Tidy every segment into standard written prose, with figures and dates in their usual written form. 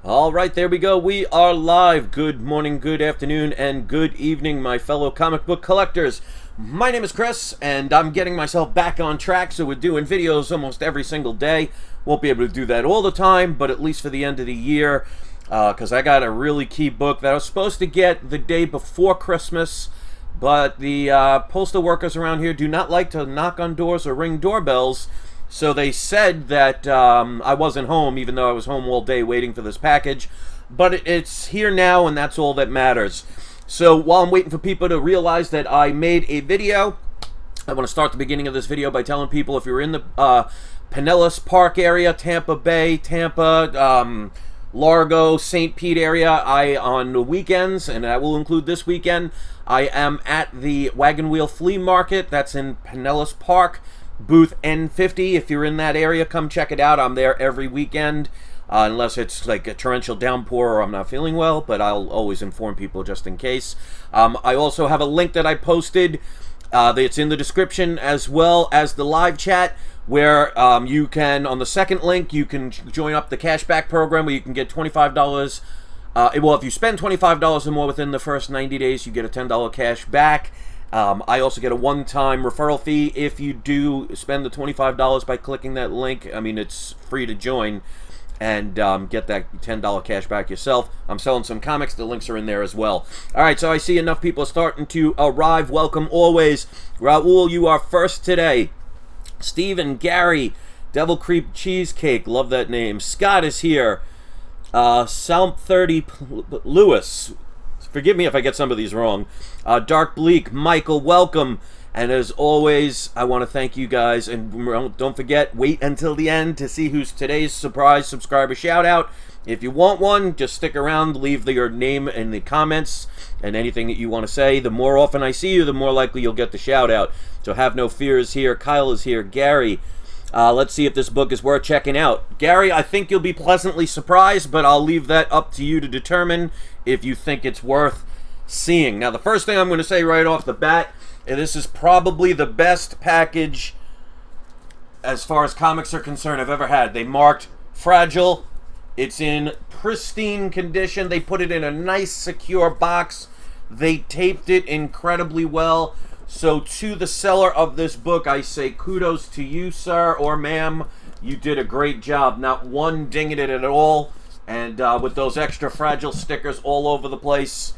All right, there we go. We are live. Good morning, good afternoon, and good evening, my fellow comic book collectors. My name is Chris, and I'm getting myself back on track, so we're doing videos almost every single day. Won't be able to do that all the time, but at least for the end of the year, because I got a really key book that I was supposed to get the day before Christmas, but the postal workers around here do not like to knock on doors or ring doorbells. So they said that I wasn't home, even though I was home all day waiting for this package. But it's here now, and that's all that matters. So while I'm waiting for people to realize that I made a video, I want to start the beginning of this video by telling people if you're in the Pinellas Park area, Tampa Bay, Tampa, Largo, St. Pete area, on the weekends, and that will include this weekend, I am at the Wagon Wheel Flea Market. That's in Pinellas Park. Booth N50, if you're in that area, come check it out. I'm there every weekend, unless it's like a torrential downpour or I'm not feeling well, but I'll always inform people just in case. I also have a link that I posted that's in the description, as well as the live chat, where you can, on the second link, you can join up the cashback program where you can get $25. Well, if you spend $25 or more within the first 90 days, you get a $10 cash back. I also get a one-time referral fee if you do spend the $25 by clicking that link. I mean, it's free to join and get that $10 cash back yourself. I'm selling some comics. The links are in there as well. All right, so I see enough people starting to arrive. Welcome always. Raul, you are first today. Stephen, Gary, Devil Creep Cheesecake, love that name. Scott is here. Salm 30 Lewis. Forgive me if I get some of these wrong. Dark Bleak, Michael, welcome. And as always, I want to thank you guys. And don't forget, wait until the end to see who's today's surprise subscriber shout out. If you want one, just stick around, leave your name in the comments and anything that you want to say. The more often I see you, the more likely you'll get the shout out. So have no fears here. Kyle is here. Gary, let's see if this book is worth checking out. Gary, I think you'll be pleasantly surprised, but I'll leave that up to you to determine if you think it's worth seeing. Now, the first thing I'm going to say right off the bat, and this is probably the best package as far as comics are concerned I've ever had. They marked fragile. It's in pristine condition. They put it in a nice, secure box. They taped it incredibly well. So to the seller of this book, I say kudos to you, sir or ma'am. You did a great job. Not one ding in it at all. And with those extra fragile stickers all over the place,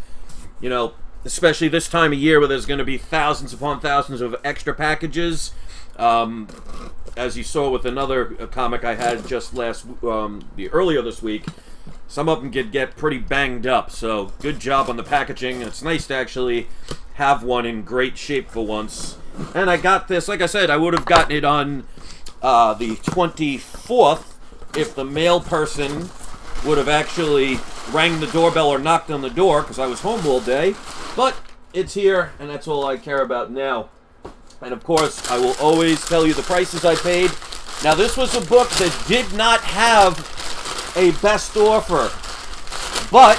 you know, especially this time of year where there's going to be thousands upon thousands of extra packages. As you saw with another comic I had just earlier this week, some of them could get pretty banged up. So good job on the packaging. It's nice to actually have one in great shape for once. And I got this, like I said, I would have gotten it on the 24th if the mail person would have actually rang the doorbell or knocked on the door, because I was home all day. But it's here, and that's all I care about now. And of course, I will always tell you the prices I paid. Now, this was a book that did not have a best offer, but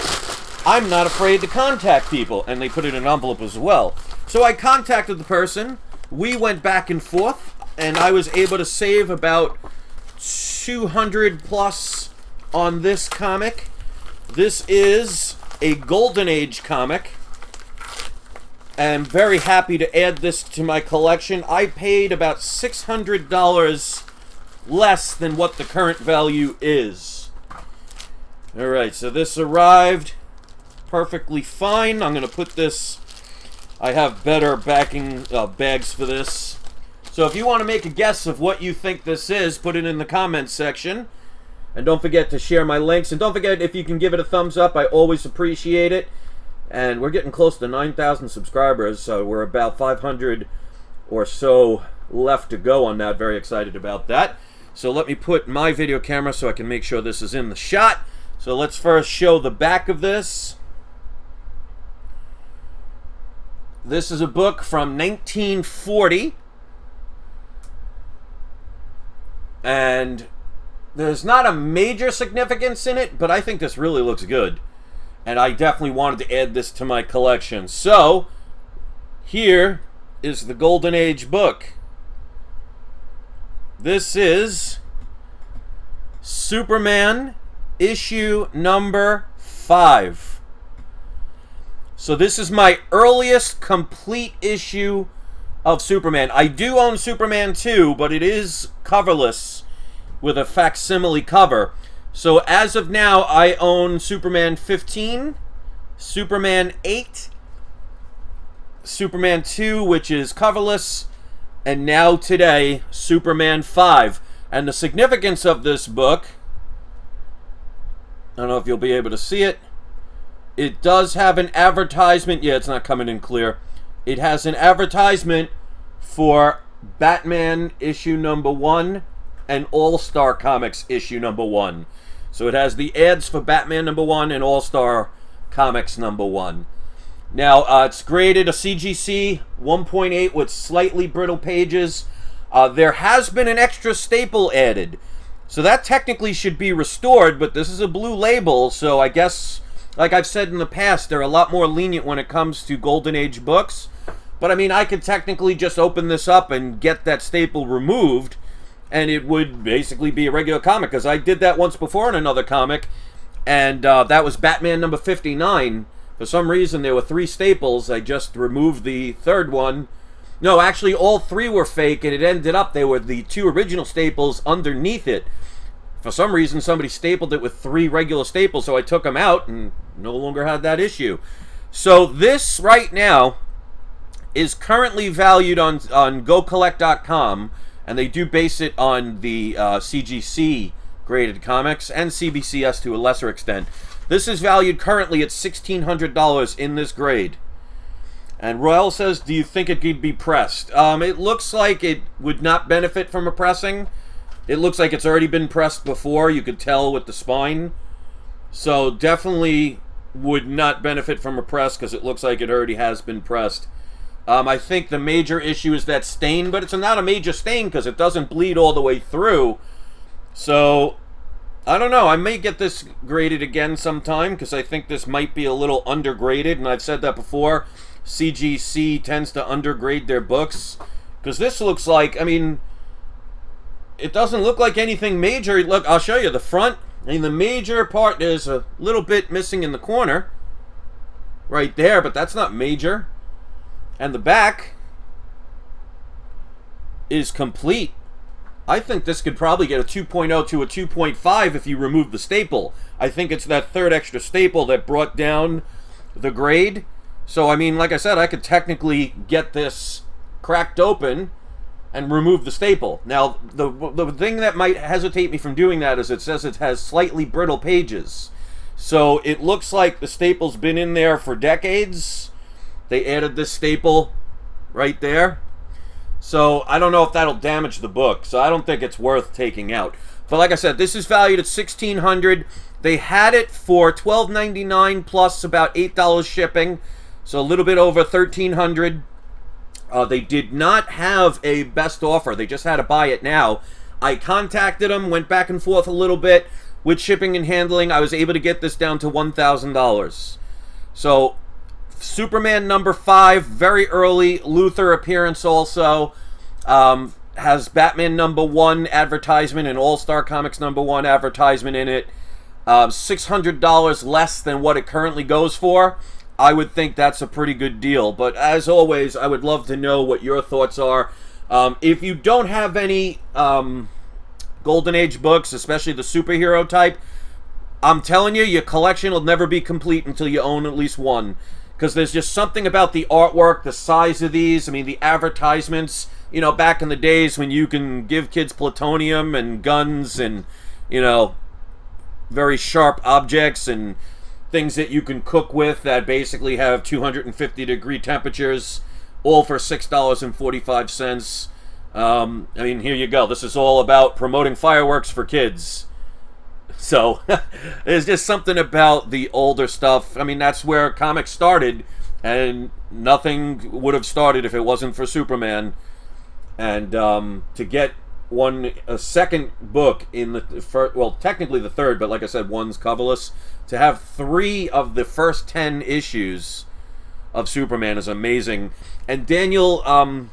I'm not afraid to contact people, and they put it in an envelope as well. So I contacted the person, we went back and forth, and I was able to save about 200 plus on this comic. This is a Golden Age comic. I'm very happy to add this to my collection. I paid about $600 less than what the current value is. Alright, so this arrived perfectly fine. I'm going to put this... I have better backing bags for this. So if you want to make a guess of what you think this is, put it in the comments section. And don't forget to share my links. And don't forget, if you can give it a thumbs up, I always appreciate it. And we're getting close to 9,000 subscribers, so we're about 500 or so left to go on that. Very excited about that. So let me put my video camera so I can make sure this is in the shot. So let's first show the back of this. This is a book from 1940. And there's not a major significance in it, but I think this really looks good. And I definitely wanted to add this to my collection. So, here is the Golden Age book. This is Superman issue number 5. So this is my earliest complete issue of Superman. I do own Superman 2, but it is coverless with a facsimile cover. So as of now, I own Superman 15, Superman 8, Superman 2, which is coverless, and now today, Superman 5. And the significance of this book, I don't know if you'll be able to see it. It does have an advertisement. Yeah, it's not coming in clear. It has an advertisement for Batman issue number 1 and All-Star Comics issue number 1. So it has the ads for Batman number 1 and All-Star Comics number 1. Now, it's graded a CGC 1.8 with slightly brittle pages. There has been an extra staple added. So that technically should be restored, but this is a blue label, so I guess, like I've said in the past, they're a lot more lenient when it comes to Golden Age books. But I mean, I could technically just open this up and get that staple removed, and it would basically be a regular comic, because I did that once before in another comic, and that was Batman number 59. For some reason, there were 3 staples. I just removed the third one. No, actually, all 3 were fake, and it ended up they were the 2 original staples underneath it. For some reason, somebody stapled it with 3 regular staples, so I took them out and no longer had that issue. So this right now is currently valued on GoCollect.com, and they do base it on the CGC graded comics and CBCS to a lesser extent. This is valued currently at $1,600 in this grade. And Royal says, do you think it could be pressed? It looks like it would not benefit from a pressing. It looks like it's already been pressed before. You could tell with the spine. So definitely would not benefit from a press because it looks like it already has been pressed. I think the major issue is that stain, but it's not a major stain because it doesn't bleed all the way through. So, I don't know. I may get this graded again sometime because I think this might be a little undergraded, and I've said that before. CGC tends to undergrade their books because this looks like, I mean, it doesn't look like anything major. Look, I'll show you the front. I mean, the major part, there's a little bit missing in the corner right there, but that's not major. And the back is complete. I think this could probably get a 2.0 to a 2.5 if you remove the staple. I think it's that third extra staple that brought down the grade. So, I mean, like I said, I could technically get this cracked open and remove the staple. Now, the thing that might hesitate me from doing that is it says it has slightly brittle pages. So, it looks like the staple's been in there for decades. They added this staple right there. So, I don't know if that'll damage the book. So, I don't think it's worth taking out. But like I said, this is valued at $1,600. They had it for $12.99 plus about $8 shipping. So, a little bit over $1,300. They did not have a best offer. They just had to buy it now. I contacted them, went back and forth a little bit. With shipping and handling, I was able to get this down to $1,000. So, Superman number 5, very early Luthor appearance also. Has Batman number 1 advertisement and All-Star Comics number 1 advertisement in it. $600 less than what it currently goes for. I would think that's a pretty good deal. But as always, I would love to know what your thoughts are. If you don't have any Golden Age books, especially the superhero type, I'm telling you, your collection will never be complete until you own at least one. Because there's just something about the artwork, the size of these, I mean, the advertisements, you know, back in the days when you can give kids plutonium and guns and, you know, very sharp objects and things that you can cook with that basically have 250-degree temperatures, all for $6.45. I mean, here you go. This is all about promoting fireworks for kids. So, there's just something about the older stuff. I mean, that's where comics started, and nothing would have started if it wasn't for Superman. And to get a second book in the first, well, technically the third, but like I said, one's coverless. To have 3 of the first 10 issues of Superman is amazing. And Daniel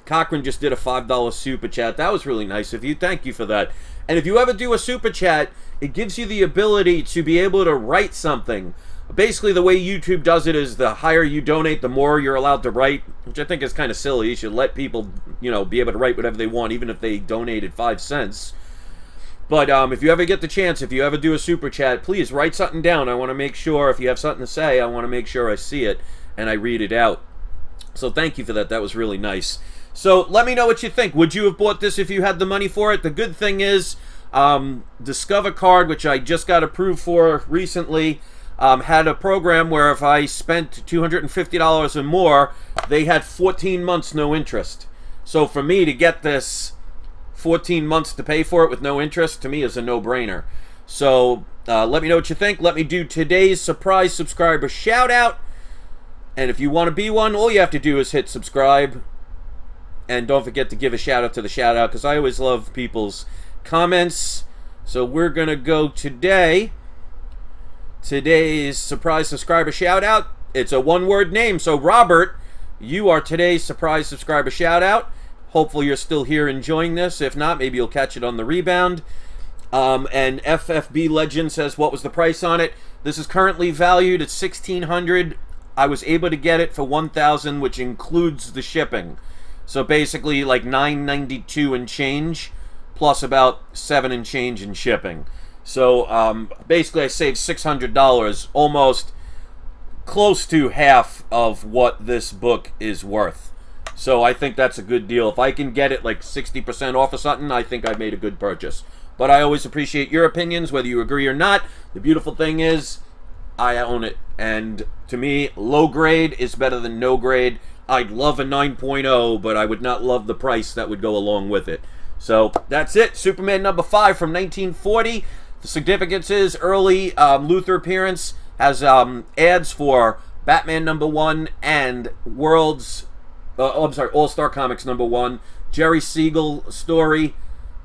Cochran just did a $5 super chat. That was really nice of you. Thank you for that. And if you ever do a super chat, it gives you the ability to be able to write something. Basically, the way YouTube does it is the higher you donate, the more you're allowed to write, which I think is kind of silly. You should let people, you know, be able to write whatever they want, even if they donated 5 cents. But if you ever get the chance, if you ever do a super chat, please write something down. I want to make sure, if you have something to say, I want to make sure I see it and I read it out. So thank you for that. That was really nice. So let me know what you think. Would you have bought this if you had the money for it? The good thing is, Discover Card, which I just got approved for recently, had a program where if I spent $250 or more, they had 14 months no interest. So for me to get this 14 months to pay for it with no interest, to me is a no-brainer. So let me know what you think. Let me do today's surprise subscriber shout out. And if you want to be one, all you have to do is hit subscribe. And don't forget to give a shout out to the shout out, because I always love people's comments. So we're going to go today's surprise subscriber shout out. It's a one-word name. So Robert, you are today's surprise subscriber shout out. Hopefully you're still here enjoying this. If not, maybe you'll catch it on the rebound. And FFB Legend says, what was the price on it? This is currently valued at $1,600. I was able to get it for $1,000, which includes the shipping. So basically like $9.92 and change, plus about $7 and change in shipping. So basically I saved $600, almost close to half of what this book is worth. So I think that's a good deal. If I can get it like 60% off or something, I think I made a good purchase. But I always appreciate your opinions, whether you agree or not. The beautiful thing is, I own it. And to me, low grade is better than no grade. I'd love a 9.0, but I would not love the price that would go along with it. So that's it. Superman number 5 from 1940. The significance is early Luthor appearance, has ads for Batman number 1 and All-Star Comics number 1, Jerry Siegel story,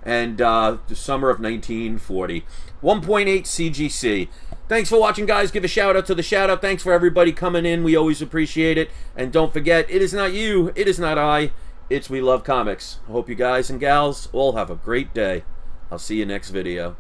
and the summer of 1940. 1.8 CGC. Thanks for watching, guys. Give a shout out to the shout out. Thanks for everybody coming in. We always appreciate it. And don't forget, it is not you, it is not I, it's We Love Comics. I hope you guys and gals all have a great day. I'll see you next video.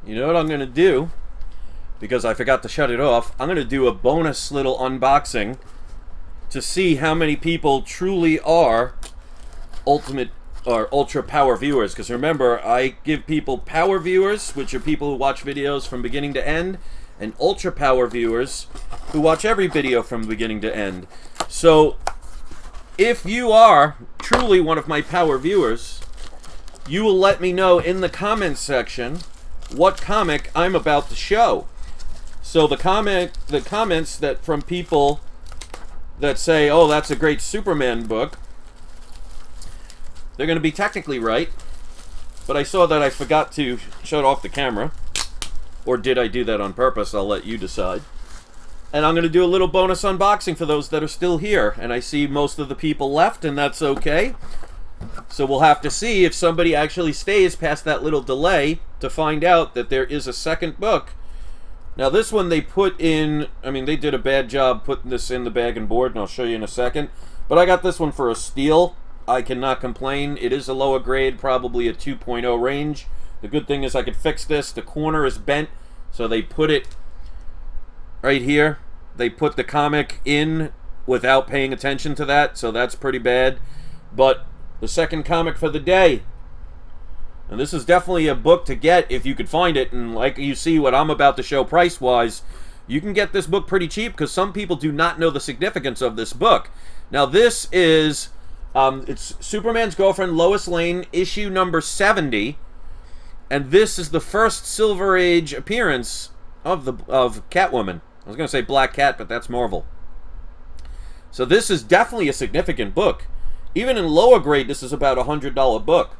You know what I'm going to do? Because I forgot to shut it off. I'm going to do a bonus little unboxing to see how many people truly are ultimate or ultra power viewers. Because remember, I give people power viewers, which are people who watch videos from beginning to end, and ultra power viewers who watch every video from beginning to end. So if you are truly one of my power viewers, you will let me know in the comments section what comic I'm about to show. So the comments that from people that say, oh, that's a great Superman book, they're going to be technically right, but I saw that I forgot to shut off the camera. Or did I do that on purpose? I'll let you decide. And I'm going to do a little bonus unboxing for those that are still here. And I see most of the people left, and that's okay. So we'll have to see if somebody actually stays past that little delay to find out that there is a second book. Now this one they put in, I mean, they did a bad job putting this in the bag and board, and I'll show you in a second. But I got this one for a steal. I cannot complain. It is a lower grade, probably a 2.0 range. The good thing is I could fix this. The corner is bent, so they put it right here. They put the comic in without paying attention to that, so that's pretty bad. But the second comic for the day. And this is definitely a book to get if you could find it. And like you see what I'm about to show price-wise, you can get this book pretty cheap because some people do not know the significance of this book. Now this is, it's Superman's Girlfriend Lois Lane, issue number 70. And this is the first Silver Age appearance of Catwoman. I was going to say Black Cat, but that's Marvel. So this is definitely a significant book. Even in lower grade, this is about a $100 book.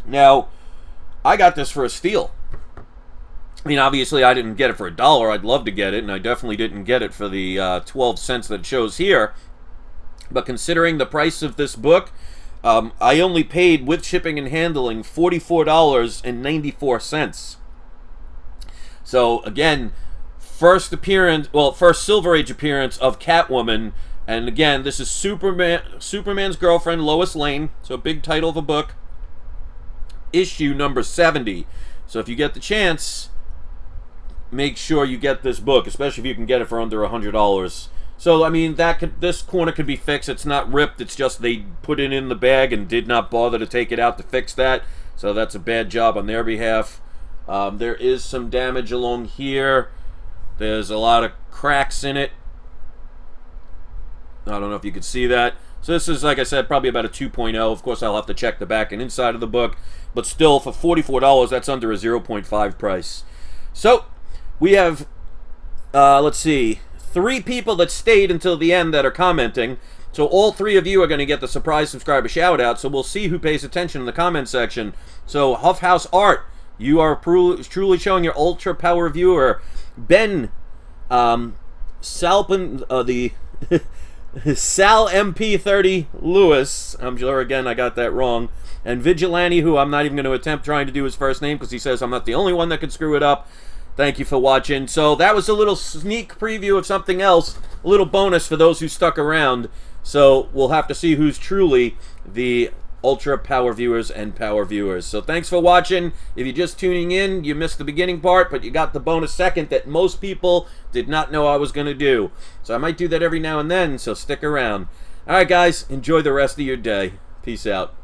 Now, I got this for a steal. I mean, obviously, I didn't get it for $1. I'd love to get it, and I definitely didn't get it for the 12 cents that it shows here. But considering the price of this book, I only paid, with shipping and handling, $44.94. So, again, first Silver Age appearance of Catwoman. And again, this is Superman's Girlfriend, Lois Lane. So a big title of a book. Issue number 70. So if you get the chance, make sure you get this book, especially if you can get it for under $100. So, I mean, this corner could be fixed. It's not ripped. It's just they put it in the bag and did not bother to take it out to fix that. So that's a bad job on their behalf. There is some damage along here. There's a lot of cracks in it. I don't know if you can see that. So this is, like I said, probably about a 2.0. Of course, I'll have to check the back and inside of the book. But still, for $44, that's under a 0.5 price. So, we have, let's see, 3 people that stayed until the end that are commenting. So all 3 of you are going to get the surprise subscriber shout-out. So we'll see who pays attention in the comment section. So, Huff House Art, you are truly showing your ultra power viewer. Ben Salpin, the... Sal MP30 Lewis, I'm sure again I got that wrong, and Vigilante, who I'm not even going to attempt trying to do his first name because he says I'm not the only one that could screw it up. Thank you for watching. So that was a little sneak preview of something else, a little bonus for those who stuck around. So we'll have to see who's truly the ultra power viewers and power viewers. So thanks for watching. If you're just tuning in, you missed the beginning part, but you got the bonus second that most people did not know I was going to do. So I might do that every now and then, so stick around. Alright guys, enjoy the rest of your day. Peace out.